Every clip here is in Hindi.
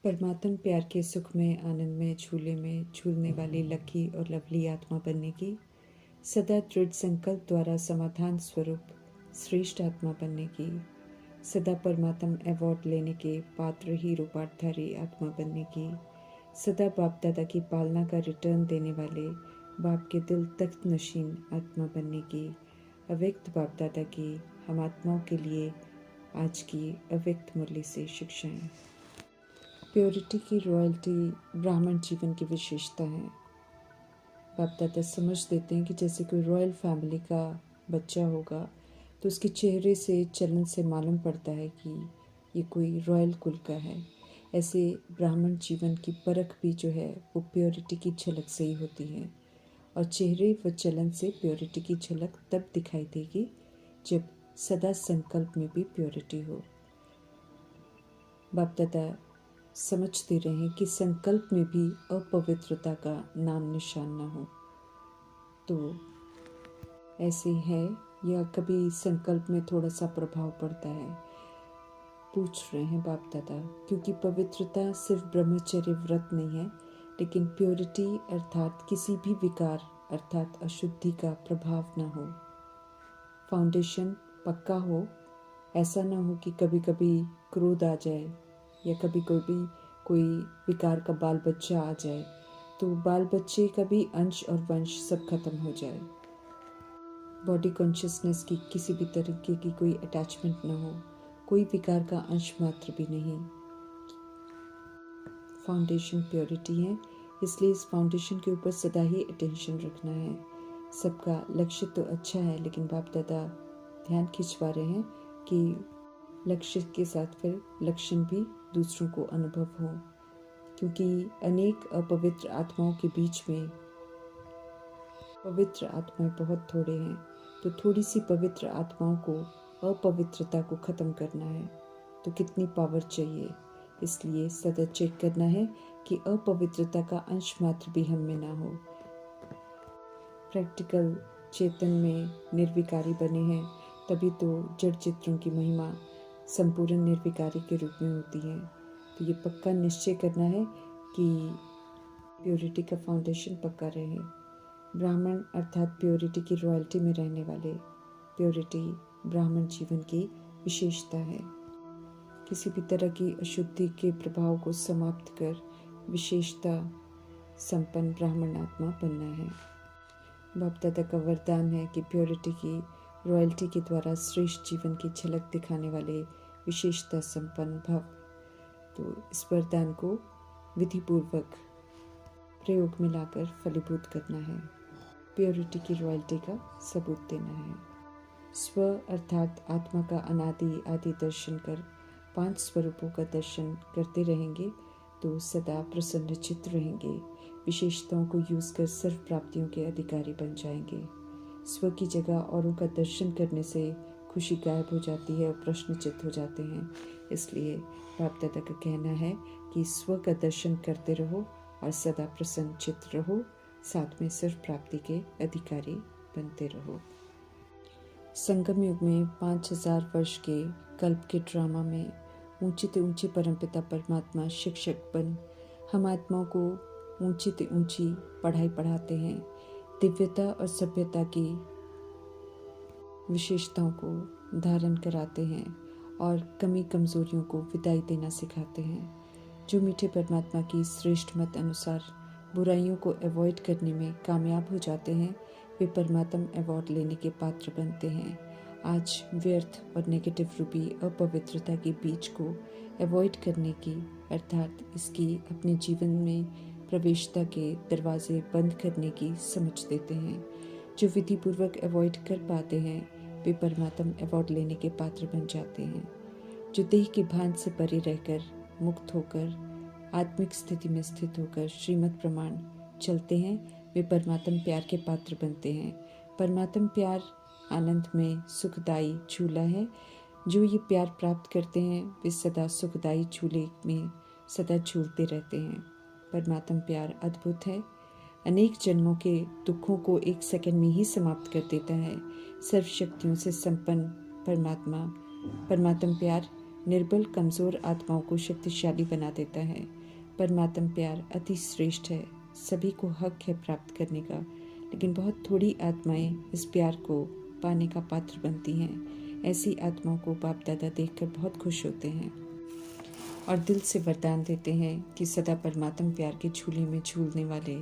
परमात्म प्यार के सुख में, आनंद में, झूले में झूलने वाली लकी और लवली आत्मा बनने की, सदा दृढ़ संकल्प द्वारा समाधान स्वरूप श्रेष्ठ आत्मा बनने की, सदा परमात्म अवार्ड लेने के पात्र ही रूपार्थधारी आत्मा बनने की, सदा बाप दादा की पालना का रिटर्न देने वाले बाप के दिल तख्त नशीन आत्मा बनने की, अव्यक्त बाप दादा की हम आत्माओं के लिए आज की अव्यक्त मूल्य से शिक्षाएं। प्योरिटी की रॉयल्टी ब्राह्मण जीवन की विशेषता है। बाप दादा समझ देते हैं कि जैसे कोई रॉयल फैमिली का बच्चा होगा तो उसके चेहरे से, चलन से मालूम पड़ता है कि ये कोई रॉयल कुल का है। ऐसे ब्राह्मण जीवन की परख भी जो है वो प्योरिटी की झलक से ही होती है, और चेहरे व चलन से प्योरिटी की झलक तब दिखाई देगी जब सदा संकल्प में भी प्योरिटी हो। बाप दादा समझते रहें कि संकल्प में भी अपवित्रता का नाम निशान न हो। तो ऐसे है या कभी संकल्प में थोड़ा सा प्रभाव पड़ता है, पूछ रहे हैं बाप दादा, क्योंकि पवित्रता सिर्फ ब्रह्मचर्य व्रत नहीं है, लेकिन प्योरिटी अर्थात किसी भी विकार अर्थात अशुद्धि का प्रभाव न हो। फाउंडेशन पक्का हो, ऐसा न हो कि कभी कभी क्रोध आ जाए या कभी कभी कोई विकार का बाल बच्चा आ जाए तो बाल बच्चे का भी अंश और वंश सब खत्म हो जाए। बॉडी कॉन्शियसनेस की किसी भी तरीके की कोई अटैचमेंट न हो, कोई विकार का अंश मात्र भी नहीं। फाउंडेशन प्योरिटी है, इसलिए इस फाउंडेशन के ऊपर सदा ही अटेंशन रखना है। सबका लक्ष्य तो अच्छा है, लेकिन बाप दादा ध्यान खिंचवा रहे हैं कि लक्ष्य के साथ फिर लक्षण भी दूसरों को अनुभव हो, क्योंकि अनेक अपवित्र आत्माओं के बीच में पवित्र आत्माएं बहुत थोड़े हैं। तो थोड़ी सी पवित्र आत्माओं को अपवित्रता को खत्म करना है तो कितनी पावर चाहिए। इसलिए सदा चेक करना है कि अपवित्रता का अंश मात्र भी हम में ना हो। प्रैक्टिकल चेतन में निर्विकारी बने हैं, तभी तो जड़ चित्रों की महिमा संपूर्ण निर्विकारी के रूप में होती है। तो ये पक्का निश्चय करना है कि प्योरिटी का फाउंडेशन पक्का रहे। ब्राह्मण अर्थात प्योरिटी की रॉयल्टी में रहने वाले, प्योरिटी ब्राह्मण जीवन की विशेषता है। किसी भी तरह की अशुद्धि के प्रभाव को समाप्त कर विशेषता संपन्न ब्राह्मण आत्मा बनना है। बाप दादा का वरदान है कि प्योरिटी की रॉयल्टी के द्वारा श्रेष्ठ जीवन की झलक दिखाने वाले विशेषता संपन्न भव। तो इस वरदान को विधिपूर्वक प्रयोग में लाकर फलीभूत करना है। प्योरिटी की रॉयल्टी का सबूत देना है। स्व अर्थात आत्मा का अनादि आदि दर्शन कर 5 स्वरूपों का दर्शन करते रहेंगे तो सदा प्रसन्नचित्त रहेंगे। विशेषताओं को यूज कर सर्व प्राप्तियों के अधिकारी बन जाएंगे। स्व की जगह औरों का दर्शन करने से खुशी गायब हो जाती है और प्रश्नचित्त हो जाते हैं। इसलिए बाप दादा का कहना है कि स्व का दर्शन करते रहो और सदा प्रसन्नचित्त रहो, साथ में सर्व प्राप्ति के अधिकारी बनते रहो। संगम युग में 5000 वर्ष के कल्प के ड्रामा में ऊंची से ऊंची परमपिता परमात्मा शिक्षक बन हम आत्माओं को ऊंची से ऊंची पढ़ाई पढ़ाते हैं। दिव्यता और सभ्यता की विशेषताओं को धारण कराते हैं और कमी कमजोरियों को विदाई देना सिखाते हैं। जो मीठे परमात्मा की श्रेष्ठ मत अनुसार बुराइयों को अवॉइड करने में कामयाब हो जाते हैं, वे परमात्म अवार्ड लेने के पात्र बनते हैं। आज व्यर्थ और नेगेटिव रूपी अपवित्रता के बीज को अवॉइड करने की अर्थात इसकी अपने जीवन में प्रवेशता के दरवाजे बंद करने की समझ देते हैं। जो विधि पूर्वक अवॉइड कर पाते हैं वे परमात्म अवार्ड लेने के पात्र बन जाते हैं। जो देह की भान से परे रहकर मुक्त होकर आत्मिक स्थिति में स्थित होकर श्रीमद् प्रमाण चलते हैं वे परमात्म प्यार के पात्र बनते हैं। परमात्म प्यार आनंद में सुखदायी झूला है। जो ये प्यार प्राप्त करते हैं वे सदा सुखदायी झूले में सदा झूलते रहते हैं। परमात्म प्यार अद्भुत है, अनेक जन्मों के दुखों को एक सेकंड में ही समाप्त कर देता है। सर्व शक्तियों से संपन्न परमात्मा परमात्म प्यार निर्बल कमज़ोर आत्माओं को शक्तिशाली बना देता है। परमात्म प्यार अति श्रेष्ठ है, सभी को हक है प्राप्त करने का, लेकिन बहुत थोड़ी आत्माएं इस प्यार को पाने का पात्र बनती हैं। ऐसी आत्माओं को बाप दादा देखकर बहुत खुश होते हैं और दिल से वरदान देते हैं कि सदा परमात्म प्यार के झूले में झूलने वाले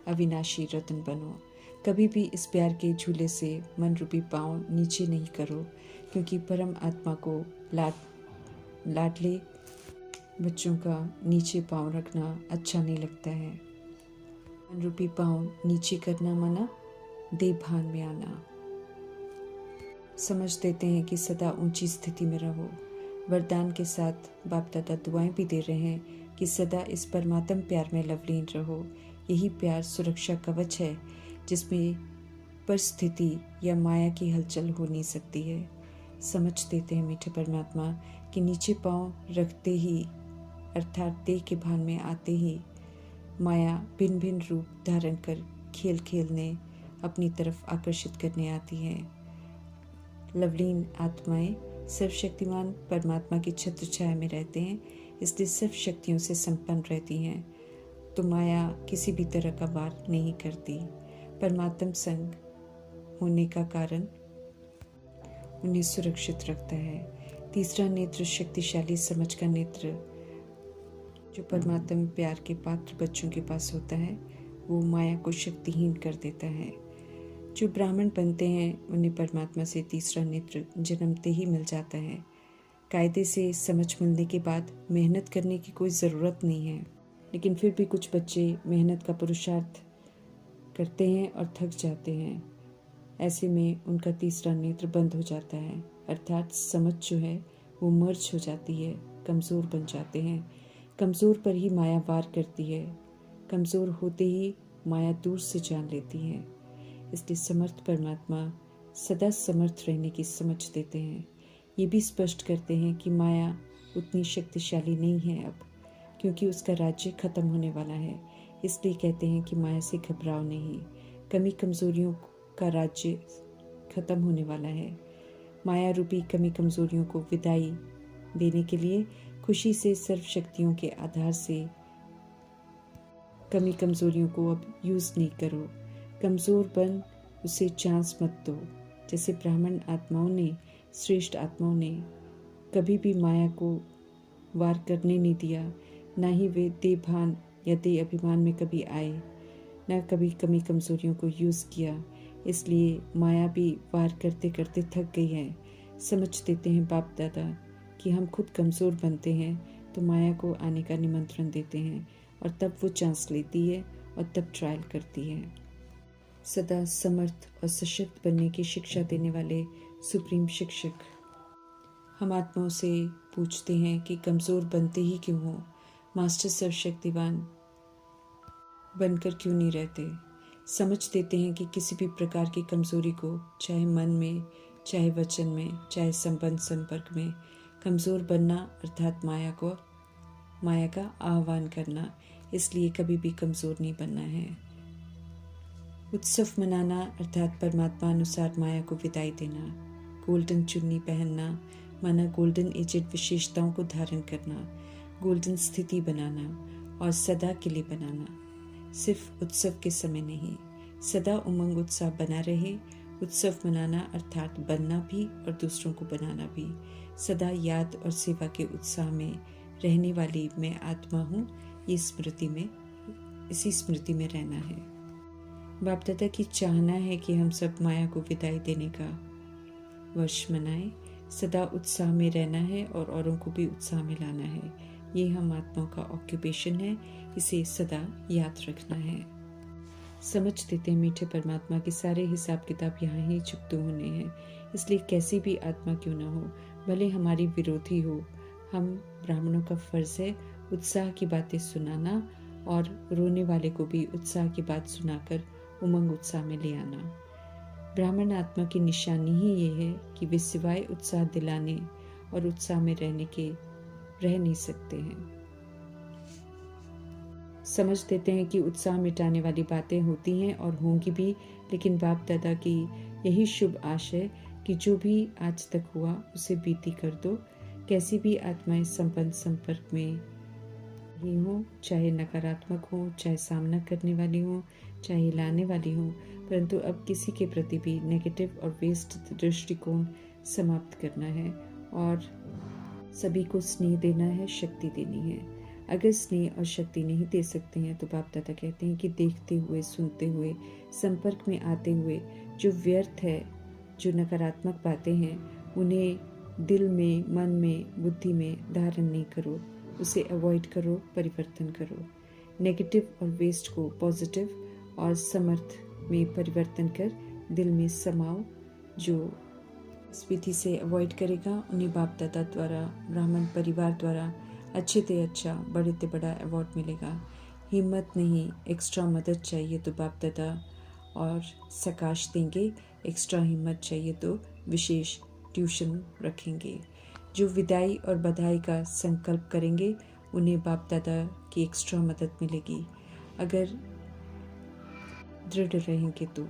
अविनाशी रत्न बनो। कभी भी इस प्यार के झूले से मन रूपी पाँव नीचे नहीं करो, क्योंकि परम आत्मा को लाडले बच्चों का नीचे पाँव रखना अच्छा नहीं लगता है। मन रूपी पाँव नीचे करना मना, देह भान में आना। समझ देते हैं कि सदा ऊंची स्थिति में रहो। वरदान के साथ बाप दादा दुआएं भी दे रहे हैं कि सदा इस परमात्म प्यार में लवलीन रहो। यही प्यार सुरक्षा कवच है जिसमें परिस्थिति या माया की हलचल हो नहीं सकती है। समझ देते हैं मीठे परमात्मा कि नीचे पांव रखते ही अर्थात देह के भान में आते ही माया भिन्न भिन्न रूप धारण कर खेल खेलने अपनी तरफ आकर्षित करने आती है। लवलीन आत्माएं सर्वशक्तिमान परमात्मा की छत्र छाया में रहते हैं, इसलिए सर्व शक्तियों से संपन्न रहती हैं, तो माया किसी भी तरह का वार नहीं करती। परमात्म संग होने का कारण उन्हें सुरक्षित रखता है। तीसरा नेत्र शक्तिशाली समझ का नेत्र जो परमात्म प्यार के पात्र बच्चों के पास होता है, वो माया को शक्तिहीन कर देता है। जो ब्राह्मण बनते हैं उन्हें परमात्मा से तीसरा नेत्र जन्मते ही मिल जाता है। कायदे से समझ मिलने के बाद मेहनत करने की कोई ज़रूरत नहीं है, लेकिन फिर भी कुछ बच्चे मेहनत का पुरुषार्थ करते हैं और थक जाते हैं। ऐसे में उनका तीसरा नेत्र बंद हो जाता है, अर्थात समझ जो है वो मर्ज हो जाती है, कमज़ोर बन जाते हैं। कमज़ोर पर ही माया वार करती है, कमज़ोर होते ही माया दूर से जान लेती है। इसलिए समर्थ परमात्मा सदा समर्थ रहने की समझ देते हैं। ये भी स्पष्ट करते हैं कि माया उतनी शक्तिशाली नहीं है अब, क्योंकि उसका राज्य खत्म होने वाला है। इसलिए कहते हैं कि माया से घबराओ नहीं, कमी कमज़ोरियों का राज्य खत्म होने वाला है। माया रूपी कमी कमज़ोरियों को विदाई देने के लिए खुशी से सर्व शक्तियों के आधार से कमी कमज़ोरियों को अब यूज़ नहीं करो। कमज़ोर बन उसे चांस मत दो। जैसे ब्राह्मण आत्माओं ने, श्रेष्ठ आत्माओं ने कभी भी माया को वार करने नहीं दिया, ना ही वे देह भान या देह अभिमान में कभी आए, ना कभी कमी कमज़ोरियों को यूज़ किया। इसलिए माया भी वार करते करते थक गई है। समझ देते हैं बाप दादा कि हम खुद कमज़ोर बनते हैं तो माया को आने का निमंत्रण देते हैं, और तब वो चांस लेती है और तब ट्रायल करती है। सदा समर्थ और सशक्त बनने की शिक्षा देने वाले सुप्रीम शिक्षक हम आत्माओं से पूछते हैं कि कमज़ोर बनते ही क्यों हो, मास्टर सर्वशक्तिवान बनकर क्यों नहीं रहते। समझ देते हैं कि किसी भी प्रकार की कमज़ोरी को, चाहे मन में, चाहे वचन में, चाहे संबंध संपर्क में, कमज़ोर बनना अर्थात माया का आह्वान करना, इसलिए कभी भी कमज़ोर नहीं बनना है। उत्सव मनाना अर्थात परमात्मा अनुसार माया को विदाई देना। गोल्डन चुन्नी पहनना माना गोल्डन एजेड विशेषताओं को धारण करना, गोल्डन स्थिति बनाना और सदा के लिए बनाना। सिर्फ उत्सव के समय नहीं, सदा उमंग उत्साह बना रहे। उत्सव मनाना अर्थात बनना भी और दूसरों को बनाना भी। सदा याद और सेवा के उत्साह में रहने वाली मैं आत्मा हूँ, इसी स्मृति में रहना है। बाप दादा की चाहना है कि हम सब माया को विदाई देने का वर्ष मनाएं। सदा उत्साह में रहना है और औरों को भी उत्साह में लाना है। ये हम आत्माओं का ऑक्यूपेशन है, इसे सदा याद रखना है। समझ देते हैं मीठे परमात्मा के सारे हिसाब किताब यहाँ ही चुकते होने हैं। इसलिए कैसी भी आत्मा क्यों ना हो, भले हमारी विरोधी हो, हम ब्राह्मणों का फर्ज है उत्साह की बातें सुनाना और रोने वाले को भी उत्साह की बात सुनाकर उमंग उत्साह में ले आना। ब्राह्मण आत्मा की निशानी ही ये है कि वे सिवाय उत्साह दिलाने और उत्साह में रहने के रह नहीं सकते हैं। समझ देते हैं कि उत्साह मिटाने वाली बातें होती हैं और होंगी भी, लेकिन बाप दादा की यही शुभ आशय कि जो भी आज तक हुआ उसे बीती कर दो, कैसी भी आत्माएं संबंध संपर्क में ही हो, चाहे नकारात्मक हो, चाहे सामना करने वाली हो, चाहे लाने वाली हो, परंतु अब किसी के प्रति भी नेगेटिव और वेस्ट दृष्टिकोण समाप्त करना है और सभी को स्नेह देना है, शक्ति देनी है। अगर स्नेह और शक्ति नहीं दे सकते हैं तो बाप दादा कहते हैं कि देखते हुए, सुनते हुए, संपर्क में आते हुए जो व्यर्थ है, जो नकारात्मक बातें हैं, उन्हें दिल में, मन में, बुद्धि में धारण नहीं करो, उसे अवॉइड करो, परिवर्तन करो। नेगेटिव और वेस्ट को पॉजिटिव और समर्थ में परिवर्तन कर दिल में समाओ। जो इस विधि से अवॉइड करेगा उन्हें बाप दादा द्वारा, ब्राह्मण परिवार द्वारा अच्छे से अच्छा, बड़े से बड़ा अवार्ड मिलेगा। हिम्मत नहीं, एक्स्ट्रा मदद चाहिए तो बाप दादा और सकाश देंगे। एक्स्ट्रा हिम्मत चाहिए तो विशेष ट्यूशन रखेंगे। जो विदाई और बधाई का संकल्प करेंगे उन्हें बाप दादा की एक्स्ट्रा मदद मिलेगी। अगर दृढ़ रहेंगे तो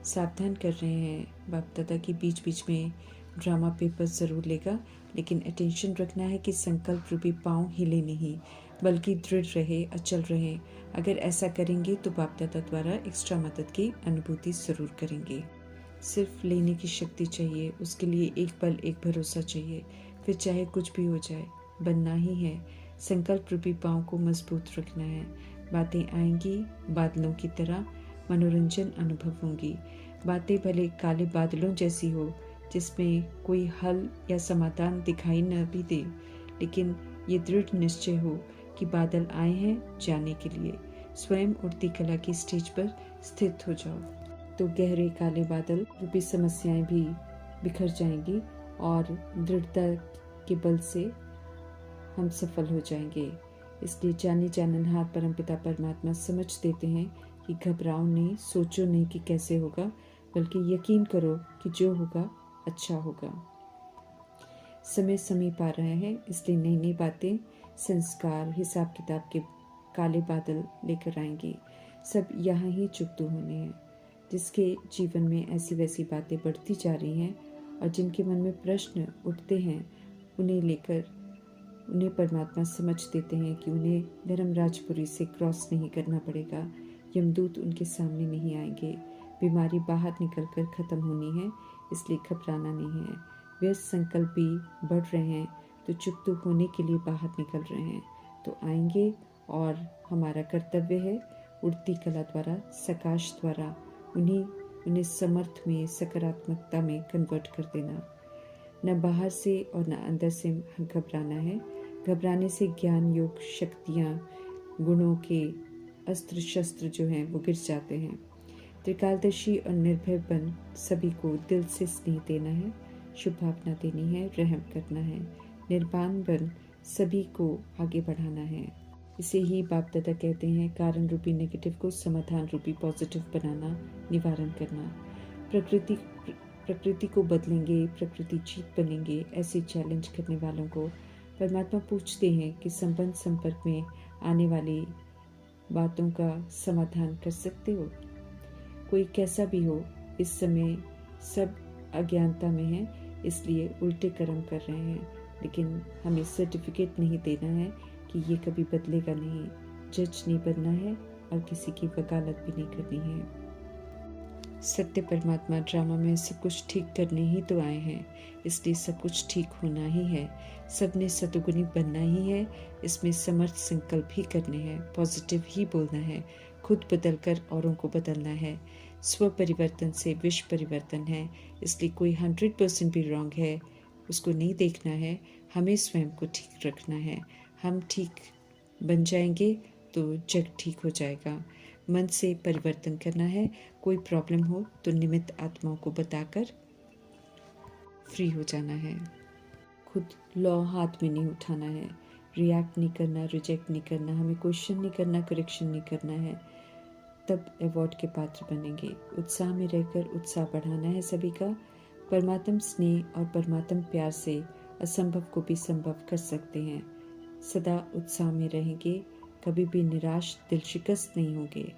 सावधान कर रहे हैं बाप दादा की बीच बीच में ड्रामा पेपर ज़रूर लेगा, लेकिन अटेंशन रखना है कि संकल्प रूपी पाँव हिले नहीं, बल्कि दृढ़ रहे, अचल रहे। अगर ऐसा करेंगे तो बाप दादा द्वारा एक्स्ट्रा मदद की अनुभूति ज़रूर करेंगे। सिर्फ लेने की शक्ति चाहिए, उसके लिए एक पल एक भरोसा चाहिए, फिर चाहे कुछ भी हो जाए बनना ही है। संकल्प रूपी पाँव को मजबूत रखना है। बातें आएंगी बादलों की तरह, मनोरंजन अनुभव होंगी। बातें भले काले बादलों जैसी हो जिसमें कोई हल या समाधान दिखाई न भी दे, लेकिन ये दृढ़ निश्चय हो कि बादल आए हैं जाने के लिए। स्वयं उड़ती कला की स्टेज पर स्थित हो जाओ तो गहरे काले बादल रूपी समस्याएं भी बिखर जाएंगी और दृढ़ता के बल से हम सफल हो जाएंगे। इसलिए जाने जाननहार परमपिता परमात्मा समझ देते हैं कि घबराओ नहीं, सोचो नहीं कि कैसे होगा, बल्कि यकीन करो कि जो होगा अच्छा होगा। समय समीप आ रहा है, इसलिए नई नई बातें, संस्कार, हिसाब किताब के काले बादल लेकर आएंगे। सब यहाँ ही चुकतू होने हैं। जिसके जीवन में ऐसी वैसी बातें बढ़ती जा रही हैं और जिनके मन में प्रश्न उठते हैं, उन्हें परमात्मा समझ देते हैं कि उन्हें धर्मराजपुरी से क्रॉस नहीं करना पड़ेगा। यमदूत उनके सामने नहीं आएंगे। बीमारी बाहर निकलकर ख़त्म होनी है, इसलिए घबराना नहीं है। व्यस्त संकल्प भी बढ़ रहे हैं तो चुकतू होने के लिए बाहर निकल रहे हैं, तो आएंगे और हमारा कर्तव्य है उड़ती कला द्वारा, सकाश द्वारा उन्हें समर्थ में, सकारात्मकता में कन्वर्ट कर देना। न बाहर से और न अंदर से घबराना है। घबराने से ज्ञान, योग, शक्तियाँ, गुणों के अस्त्र शस्त्र जो हैं वो गिर जाते हैं। त्रिकालदर्शी और निर्भय बन सभी को दिल से स्नेह देना है, शुभ भावना देनी है, रहम करना है। निर्वाण बन सभी को आगे बढ़ाना है। इसे ही बाप दादा कहते हैं कारण रूपी नेगेटिव को समाधान रूपी पॉजिटिव बनाना, निवारण करना। प्रकृति को बदलेंगे, प्रकृति जीत बनेंगे, ऐसे चैलेंज करने वालों को परमात्मा पूछते हैं कि संबंध संपर्क में आने वाली बातों का समाधान कर सकते हो। कोई कैसा भी हो, इस समय सब अज्ञानता में है, इसलिए उल्टे कर्म कर रहे हैं, लेकिन हमें सर्टिफिकेट नहीं देना है कि ये कभी बदलेगा नहीं। जज नहीं बनना है और किसी की वकालत भी नहीं करनी है। सत्य परमात्मा ड्रामा में सब कुछ ठीक करने ही तो आए हैं, इसलिए सब कुछ ठीक होना ही है। सबने सतुगुणी बनना ही है, इसमें समर्थ संकल्प ही करने हैं, पॉजिटिव ही बोलना है, खुद बदलकर औरों को बदलना है। स्व परिवर्तन से विश्व परिवर्तन है, इसलिए कोई 100% भी रॉन्ग है उसको नहीं देखना है, हमें स्वयं को ठीक रखना है। हम ठीक बन जाएंगे तो जग ठीक हो जाएगा। मन से परिवर्तन करना है। कोई प्रॉब्लम हो तो निमित्त आत्माओं को बताकर फ्री हो जाना है। खुद लॉ हाथ में नहीं उठाना है, रिएक्ट नहीं करना, रिजेक्ट नहीं करना, हमें क्वेश्चन नहीं करना, करेक्शन नहीं करना है, तब अवार्ड के पात्र बनेंगे। उत्साह में रहकर उत्साह बढ़ाना है सभी का। परमात्म स्नेह और परमात्म प्यार से असंभव को भी संभव कर सकते हैं। सदा उत्साह में रहेंगे, कभी भी निराश, दिल शिकस्त नहीं होंगे।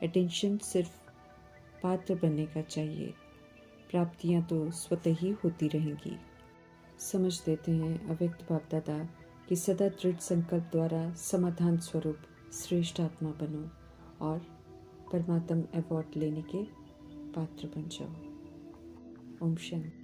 अटेंशन सिर्फ पात्र बनने का चाहिए, प्राप्तियां तो स्वतः ही होती रहेंगी। समझ देते हैं अव्यक्त बाप दादा कि सदा दृढ़ संकल्प द्वारा समाधान स्वरूप श्रेष्ठ आत्मा बनो और परमात्म अवार्ड लेने के पात्र बन जाओ। ओम शांति।